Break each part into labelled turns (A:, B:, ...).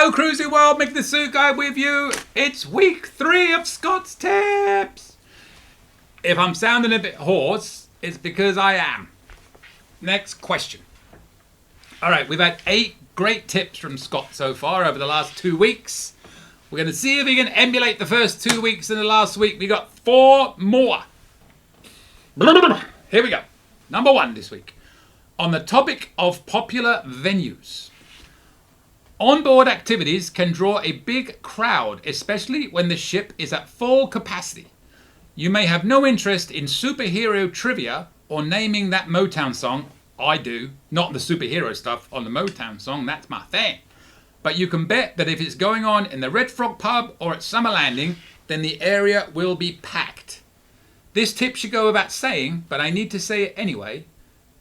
A: Hello, Cruising World. Mick the Suit Guy with you. It's week 3 of Scott's Tips. If I'm sounding a bit hoarse, it's because I am. Next question. All right, we've had 8 great tips from Scott so far over the last 2 weeks. We're going to see if we can emulate the first 2 weeks in the last week. We got 4 more. Here we go. Number 1 this week. On the topic of popular venues. Onboard activities can draw a big crowd, especially when the ship is at full capacity. You may have no interest in superhero trivia or naming that Motown song. I do. Not the superhero stuff on the Motown song. That's my thing. But you can bet that if it's going on in the Red Frog pub or at Summer Landing, then the area will be packed. This tip should go without saying, but I need to say it anyway.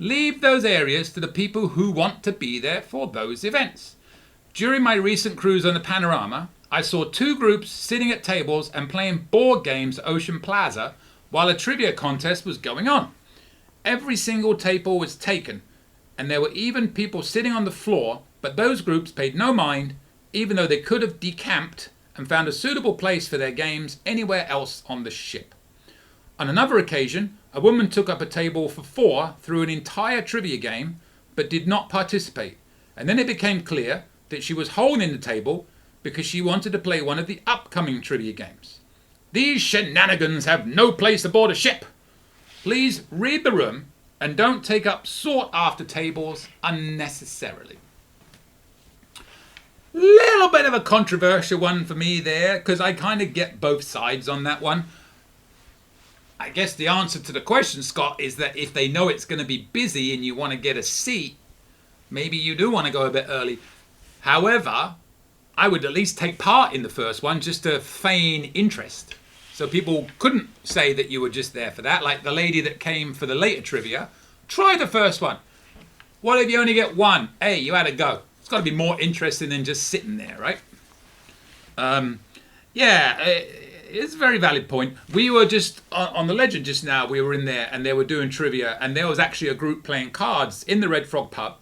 A: Leave those areas to the people who want to be there for those events. During my recent cruise on the Panorama, I saw 2 groups sitting at tables and playing board games at Ocean Plaza while a trivia contest was going on. Every single table was taken, and there were even people sitting on the floor, but those groups paid no mind, even though they could have decamped and found a suitable place for their games anywhere else on the ship. On another occasion, a woman took up a table for 4 through an entire trivia game, but did not participate, and then it became clear that she was holding the table because she wanted to play one of the upcoming trivia games. These shenanigans have no place aboard a ship. Please read the room and don't take up sought-after tables unnecessarily. Little bit of a controversial one for me there, because I kind of get both sides on that one. I guess the answer to the question, Scott, is that if they know it's going to be busy and you want to get a seat, maybe you do want to go a bit early. However, I would at least take part in the first one just to feign interest. So people couldn't say that you were just there for that. Like the lady that came for the later trivia, try the first one. What if you only get one? Hey, you had to go. It's got to be more interesting than just sitting there, right? It's a very valid point. We were just on the Legend just now. We were in there and they were doing trivia, and there was actually a group playing cards in the Red Frog pub.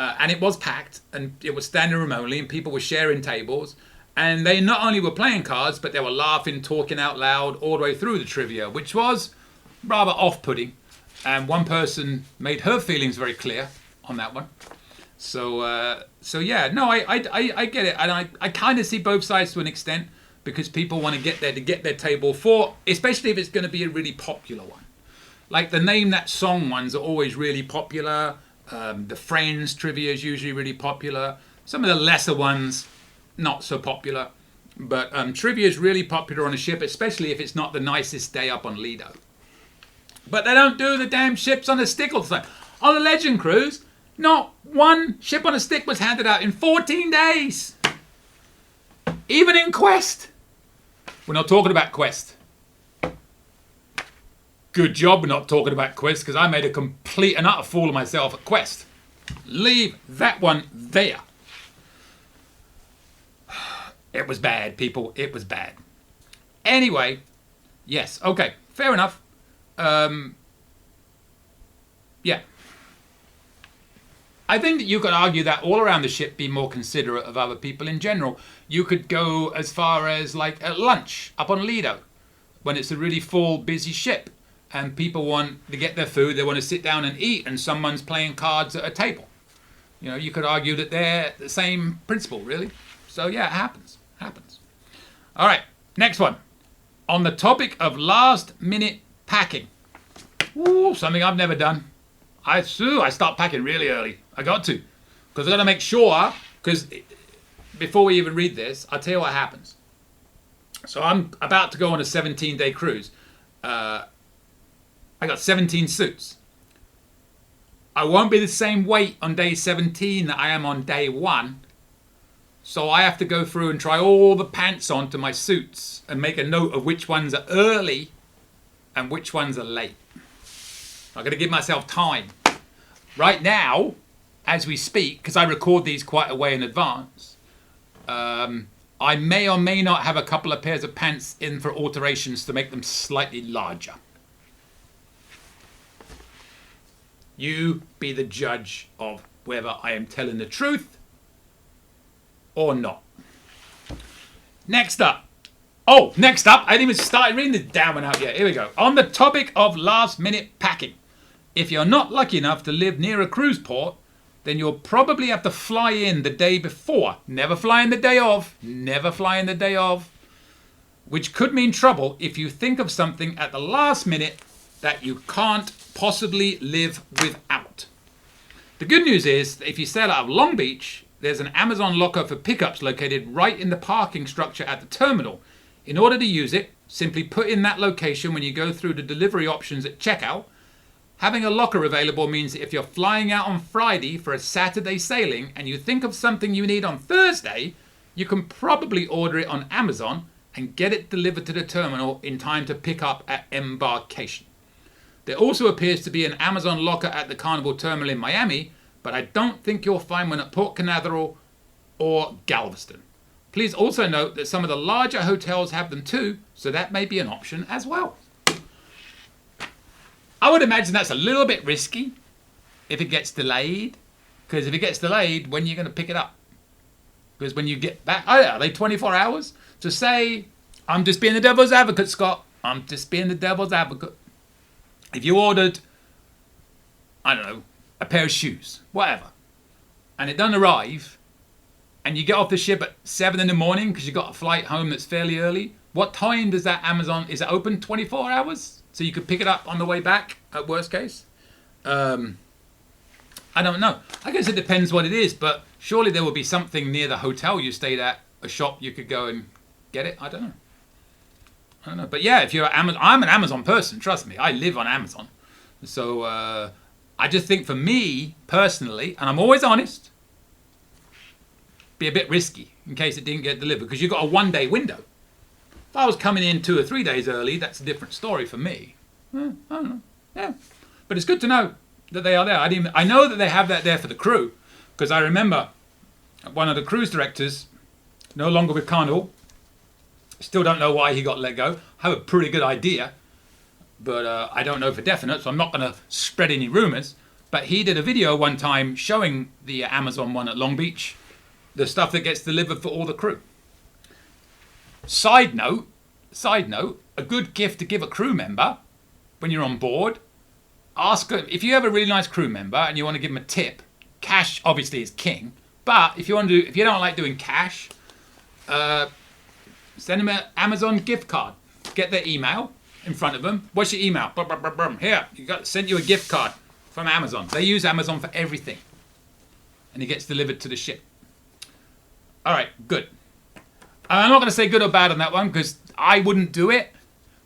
A: And it was packed, and it was standing room only, and people were sharing tables. And they not only were playing cards, but they were laughing, talking out loud all the way through the trivia, which was rather off-putting. And one person made her feelings very clear on that one. I get it. And I kind of see both sides to an extent, because people want to get there to get their table for, especially if it's going to be a really popular one. Like the Name That Song ones are always really popular. The Friends trivia is usually really popular. Some of the lesser ones, not so popular. But trivia is really popular on a ship, especially if it's not the nicest day up on Lido. But they don't do the damn ships on a stick all the time. On the Legend cruise, not one ship on a stick was handed out in 14 days. Even in Quest. We're not talking about Quest. Good job we're not talking about Quest, because I made a complete and utter fool of myself at Quest. Leave that one there. It was bad, people. It was bad. Anyway, yes, okay, fair enough. I think that you could argue that all around the ship be more considerate of other people in general. You could go as far as like at lunch up on Lido, when it's a really full, busy ship. And people want to get their food, they want to sit down and eat, and someone's playing cards at a table. You know, you could argue that they're the same principle, really. So yeah, it happens. All right, next one. On the topic of last-minute packing. Ooh, something I've never done. I start packing really early. I got to. Because I've got to make sure, because before we even read this, I'll tell you what happens. So I'm about to go on a 17-day cruise. I got 17 suits. I won't be the same weight on day 17 that I am on day 1. So I have to go through and try all the pants onto my suits and make a note of which ones are early and which ones are late. I'm going to give myself time. Right now, as we speak, because I record these quite a way in advance, I may or may not have a couple of pairs of pants in for alterations to make them slightly larger. You be the judge of whether I am telling the truth or not. Next up, I didn't even start reading the damn one out yet. Here we go. On the topic of last minute packing, if you're not lucky enough to live near a cruise port, then you'll probably have to fly in the day before. Never fly in the day of. Never fly in the day of. Which could mean trouble if you think of something at the last minute that you can't possibly live without. The good news is that if you sail out of Long Beach, there's an Amazon locker for pickups located right in the parking structure at the terminal. In order to use it, simply put in that location when you go through the delivery options at checkout. Having a locker available means that if you're flying out on Friday for a Saturday sailing and you think of something you need on Thursday, you can probably order it on Amazon and get it delivered to the terminal in time to pick up at embarkation. There also appears to be an Amazon locker at the Carnival Terminal in Miami, but I don't think you'll find one at Port Canaveral or Galveston. Please also note that some of the larger hotels have them too, so that may be an option as well. I would imagine that's a little bit risky if it gets delayed, because if it gets delayed, when are you going to pick it up? Because when you get back, are they 24 hours? To say, I'm just being the devil's advocate, Scott. I'm just being the devil's advocate. If you ordered, I don't know, a pair of shoes, whatever, and it doesn't arrive, and you get off the ship at 7 in the morning because you got a flight home that's fairly early, what time does that Amazon, is it open 24 hours? So you could pick it up on the way back at worst case? I don't know. I guess it depends what it is, but surely there will be something near the hotel you stayed at, a shop you could go and get it. I don't know. But yeah, if you're Amazon, I'm an Amazon person, trust me. I live on Amazon. So I just think for me personally, and I'm always honest, be a bit risky in case it didn't get delivered because you've got a 1 day window. If I was coming in 2 or 3 days early, that's a different story for me. I don't know. Yeah, but it's good to know that they are there. I know that they have that there for the crew because I remember one of the cruise directors, no longer with Carnival. Still don't know why he got let go. I have a pretty good idea, but I don't know for definite, so I'm not going to spread any rumors. But he did a video one time showing the Amazon one at Long Beach, the stuff that gets delivered for all the crew. Side note, a good gift to give a crew member when you're on board, if you have a really nice crew member and you want to give them a tip, cash obviously is king, but if you don't like doing cash, send them an Amazon gift card. Get their email in front of them. What's your email? Here, sent you a gift card from Amazon. They use Amazon for everything. And it gets delivered to the ship. All right, good. I'm not going to say good or bad on that one because I wouldn't do it,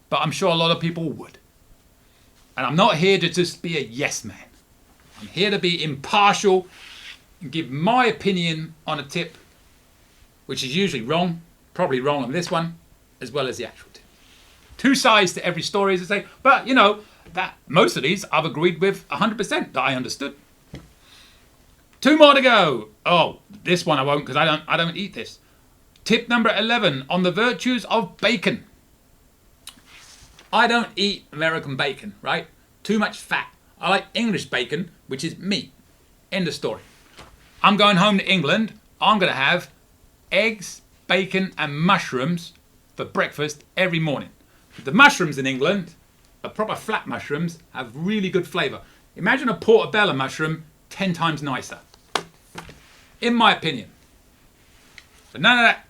A: but I'm sure a lot of people would. And I'm not here to just be a yes man. I'm here to be impartial and give my opinion on a tip, which is usually wrong, probably wrong on this one, as well as the actual tip. Two sides to every story, as I say, but that most of these I've agreed with 100% that I understood. 2 more to go. Oh, this one I won't because I don't eat this. Tip number 11 on the virtues of bacon. I don't eat American bacon, right? Too much fat. I like English bacon, which is meat. End of story. I'm going home to England. I'm going to have eggs, bacon and mushrooms for breakfast every morning. The mushrooms in England, proper flat mushrooms, have really good flavour. Imagine a portobello mushroom 10 times nicer. In my opinion. But none of that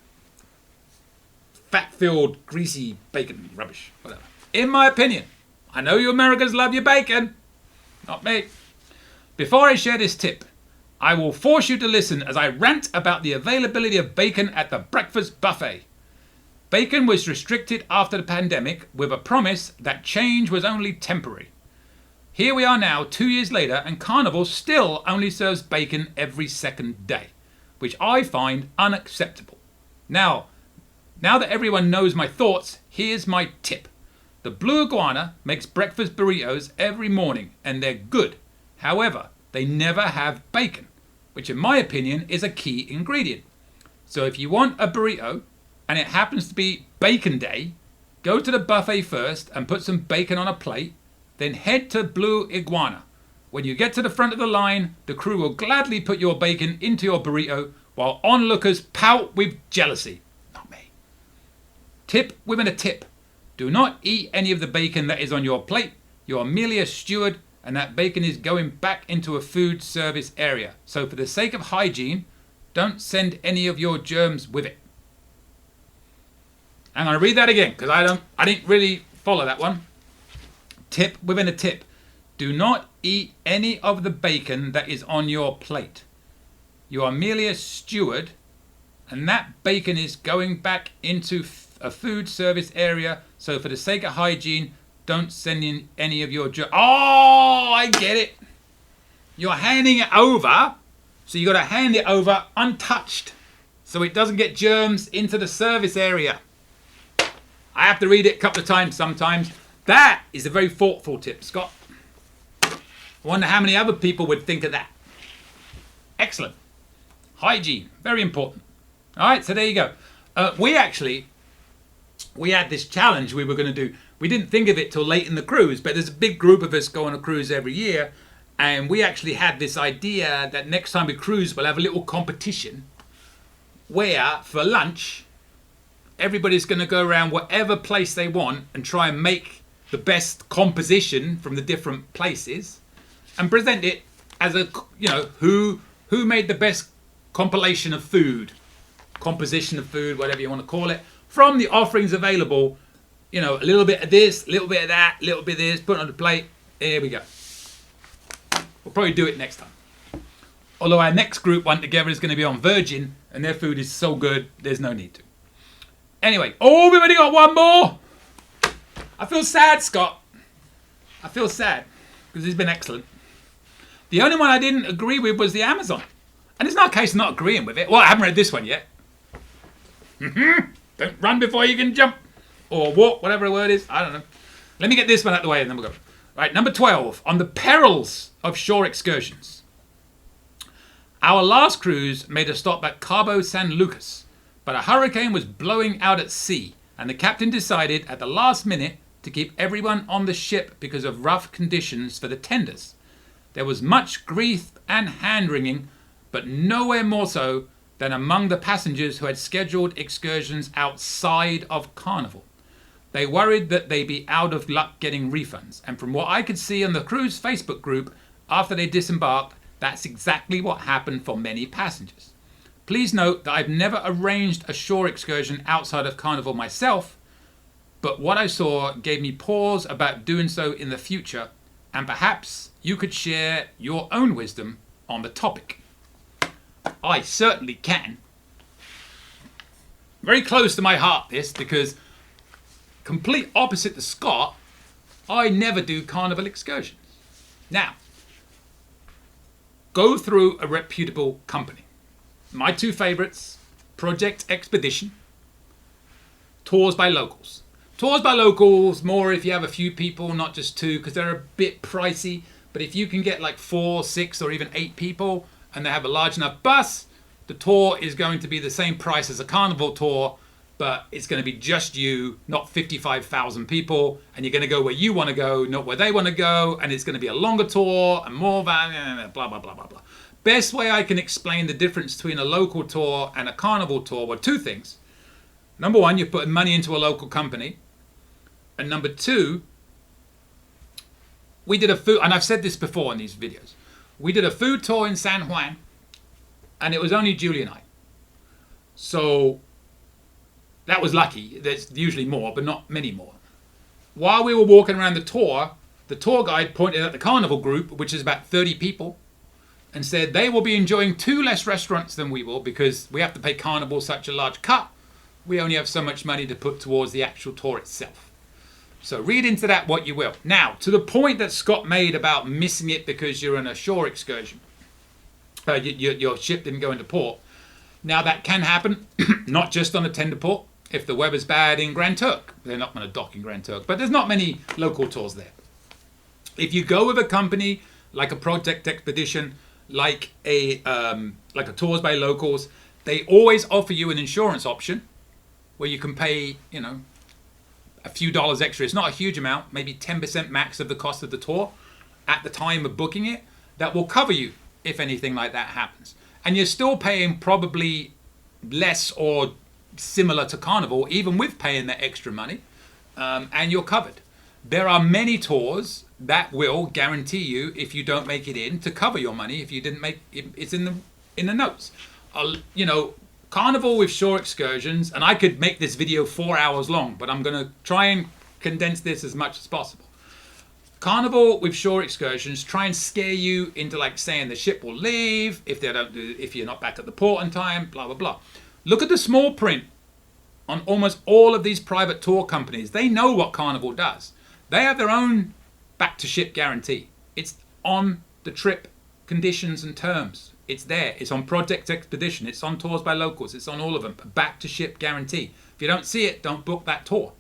A: fat-filled, greasy bacon rubbish. Whatever. In my opinion. I know you Americans love your bacon. Not me. Before I share this tip, I will force you to listen as I rant about the availability of bacon at the breakfast buffet. Bacon was restricted after the pandemic with a promise that change was only temporary. Here we are now 2 years later and Carnival still only serves bacon every second day, which I find unacceptable. Now that everyone knows my thoughts, here's my tip. The Blue Iguana makes breakfast burritos every morning and they're good. However, they never have bacon, which in my opinion is a key ingredient. So if you want a burrito and it happens to be bacon day, go to the buffet first and put some bacon on a plate, then head to Blue Iguana. When you get to the front of the line, the crew will gladly put your bacon into your burrito while onlookers pout with jealousy. Not me. Tip within a tip. Do not eat any of the bacon that is on your plate. You are merely a steward, and that bacon is going back into a food service area. So for the sake of hygiene, don't send any of your germs with it. I'm going to read that again because I didn't really follow that one. Tip within a tip. Do not eat any of the bacon that is on your plate. You are merely a steward, and that bacon is going back into a food service area. So for the sake of hygiene, don't send in any of your germs. Oh, I get it. You're handing it over, so you got to hand it over untouched, so it doesn't get germs into the service area. I have to read it a couple of times sometimes. That is a very thoughtful tip, Scott. I wonder how many other people would think of that. Excellent. Hygiene, very important. All right, so there you go. We had this challenge we were going to do. We didn't think of it till late in the cruise, but there's a big group of us go on a cruise every year, and we actually had this idea that next time we cruise, we'll have a little competition where, for lunch, everybody's going to go around whatever place they want and try and make the best composition from the different places and present it as a, who made the best compilation of food, composition of food, whatever you want to call it, from the offerings available. A little bit of this, a little bit of that, a little bit of this, put it on the plate. Here we go. We'll probably do it next time. Although our next group one together is going to be on Virgin, and their food is so good, there's no need to. Anyway, we've only got one more. I feel sad, Scott. I feel sad because it's been excellent. The only one I didn't agree with was the Amazon. And it's not a case of not agreeing with it. Well, I haven't read this one yet. Don't run before you can jump. Or walk, whatever the word is. I don't know. Let me get this one out of the way and then we'll go. Right, number 12. On the perils of shore excursions. Our last cruise made a stop at Cabo San Lucas, but a hurricane was blowing out at sea, and the captain decided at the last minute to keep everyone on the ship because of rough conditions for the tenders. There was much grief and hand-wringing, but nowhere more so than among the passengers who had scheduled excursions outside of Carnival. They worried that they'd be out of luck getting refunds, and from what I could see on the cruise Facebook group, after they disembarked, that's exactly what happened for many passengers. Please note that I've never arranged a shore excursion outside of Carnival myself, but what I saw gave me pause about doing so in the future, and perhaps you could share your own wisdom on the topic. I certainly can. Very close to my heart, this, because complete opposite to Scott, I never do Carnival excursions. Now, go through a reputable company. My two favourites, Project Expedition, Tours by Locals. Tours by Locals, more if you have a few people, not just two, because they're a bit pricey. But if you can get like 4, 6, or even 8 people, and they have a large enough bus, the tour is going to be the same price as a Carnival tour, but it's going to be just you, not 55,000 people, and you're going to go where you want to go, not where they want to go, and it's going to be a longer tour and more blah, blah, blah, blah, blah. Best way I can explain the difference between a local tour and a Carnival tour were two things. Number one, you're putting money into a local company. And number two, we did a food, and I've said this before in these videos, we did a food tour in San Juan, and it was only Julie and I. So that was lucky. There's usually more, but not many more. While we were walking around the tour guide pointed at the Carnival group, which is about 30 people, and said they will be enjoying 2 less restaurants than we will because we have to pay Carnival such a large cut. We only have so much money to put towards the actual tour itself. So read into that what you will. Now, to the point that Scott made about missing it because you're on a shore excursion, your ship didn't go into port. Now that can happen, not just on a tender port. If the weather's bad in Grand Turk, they're not going to dock in Grand Turk, but there's not many local tours there. If you go with a company like a Project Expedition, like a Tours by Locals, they always offer you an insurance option where you can pay, a few dollars extra. It's not a huge amount, maybe 10% max of the cost of the tour at the time of booking it. That will cover you if anything like that happens. and you're still paying probably less or similar to Carnival, even with paying that extra money, and you're covered. There are many tours that will guarantee you, if you don't make it in, to cover your money if you didn't make it. It's in the notes. Carnival with shore excursions, and I could make this video 4 hours long, but I'm going to try and condense this as much as possible. Carnival with shore excursions try and scare you into like saying the ship will leave if you're not back at the port on time, blah blah blah. Look at the small print on almost all of these private tour companies. They know what Carnival does. They have their own back to ship guarantee. It's on the trip conditions and terms. It's there. It's on Project Expedition. It's on Tours by Locals. It's on all of them. Back to ship guarantee. If you don't see it, don't book that tour.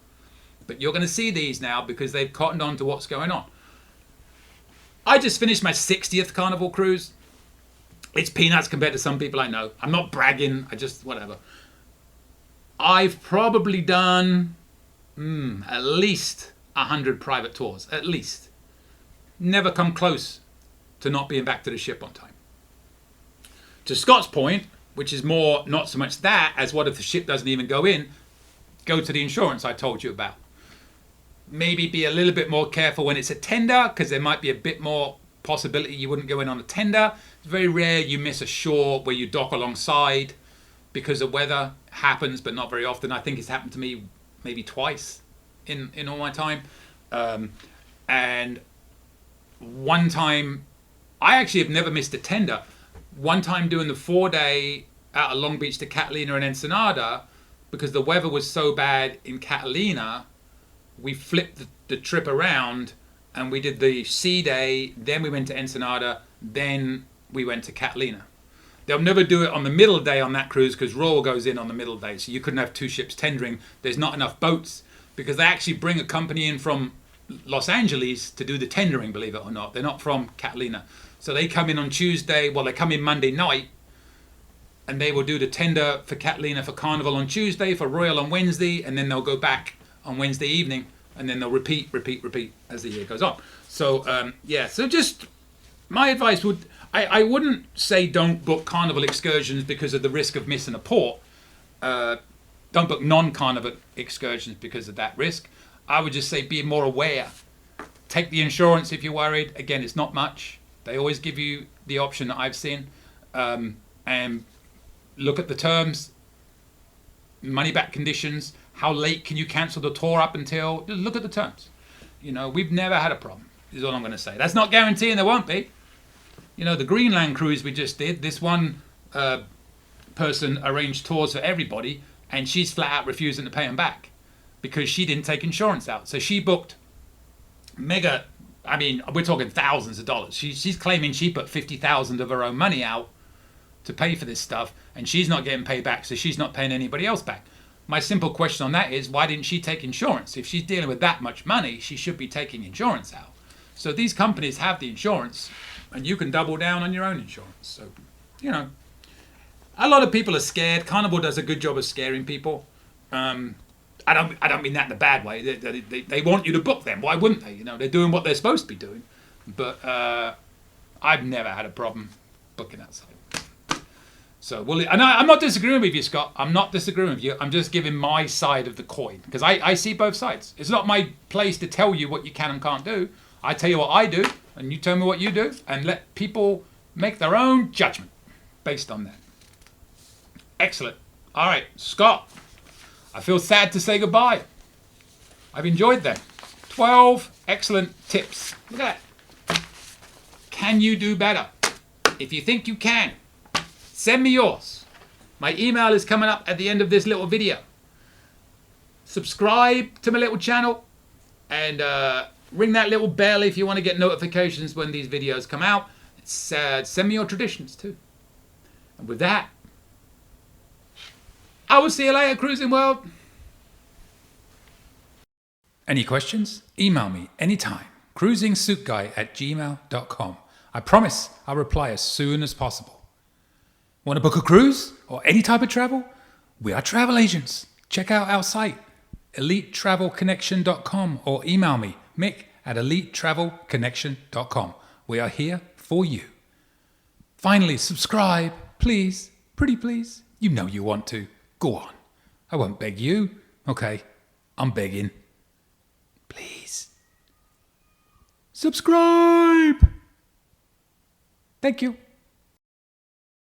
A: But you're going to see these now because they've cottoned on to what's going on. I just finished my 60th Carnival cruise. It's peanuts compared to some people I know. I'm not bragging. Whatever. I've probably done at least 100 private tours. At least. Never come close to not being back to the ship on time. To Scott's point, which is more not so much that as what if the ship doesn't even go in, go to the insurance I told you about. Maybe be a little bit more careful when it's a tender, because there might be a bit more possibility you wouldn't go in on a tender. It's very rare you miss a shore where you dock alongside because of weather. Happens, but not very often. I think it's happened to me maybe twice in all my time. And one time, I actually have never missed a tender. One time doing the 4-day out of Long Beach to Catalina and Ensenada, because the weather was so bad in Catalina, we flipped the trip around and we did the sea day, then we went to Ensenada, then we went to Catalina. They'll never do it on the middle day on that cruise because Royal goes in on the middle day, so you couldn't have two ships tendering. There's not enough boats because they actually bring a company in from Los Angeles to do the tendering, believe it or not. They're not from Catalina. So they come in on Tuesday, they come in Monday night, and they will do the tender for Catalina for Carnival on Tuesday, for Royal on Wednesday, and then they'll go back on Wednesday evening, and then they'll repeat as the year goes on. So so just my advice would, I wouldn't say don't book Carnival excursions because of the risk of missing a port. Don't book non-Carnival excursions because of that risk. I would just say be more aware. Take the insurance if you're worried. Again, it's not much. They always give you the option that I've seen, and look at the terms, money back conditions. How late can you cancel the tour up until? Just look at the terms. We've never had a problem, is all I'm going to say. That's not guaranteeing there won't be. The Greenland cruise we just did, this one person arranged tours for everybody, and she's flat out refusing to pay them back because she didn't take insurance out. So she booked mega, we're talking thousands of dollars. She's claiming she put $50,000 of her own money out to pay for this stuff, and she's not getting paid back, so she's not paying anybody else back. My simple question on that is, why didn't she take insurance? If she's dealing with that much money, she should be taking insurance out. So these companies have the insurance, and you can double down on your own insurance. So, a lot of people are scared. Carnival does a good job of scaring people. I don't mean that in a bad way. They want you to book them. Why wouldn't they? They're doing what they're supposed to be doing. But I've never had a problem booking outside. So, and I'm not disagreeing with you, Scott. I'm not disagreeing with you. I'm just giving my side of the coin because I see both sides. It's not my place to tell you what you can and can't do. I tell you what I do, and you tell me what you do, and let people make their own judgment based on that. Excellent. All right, Scott, I feel sad to say goodbye. I've enjoyed them. 12 excellent tips. Look at that. Can you do better? If you think you can, send me yours. My email is coming up at the end of this little video. Subscribe to my little channel and ring that little bell if you want to get notifications when these videos come out. Send me your traditions too. And with that, I will see you later, Cruising World. Any questions? Email me anytime. cruisingsuitguy@gmail.com. I promise I'll reply as soon as possible. Want to book a cruise or any type of travel? We are travel agents. Check out our site, elitetravelconnection.com, or email me, Mick@elitetravelconnection.com. We are here for you. Finally, subscribe, Please, pretty please. You know you want to. Go on. I won't beg you. Okay, I'm begging. Please. Subscribe! Thank you.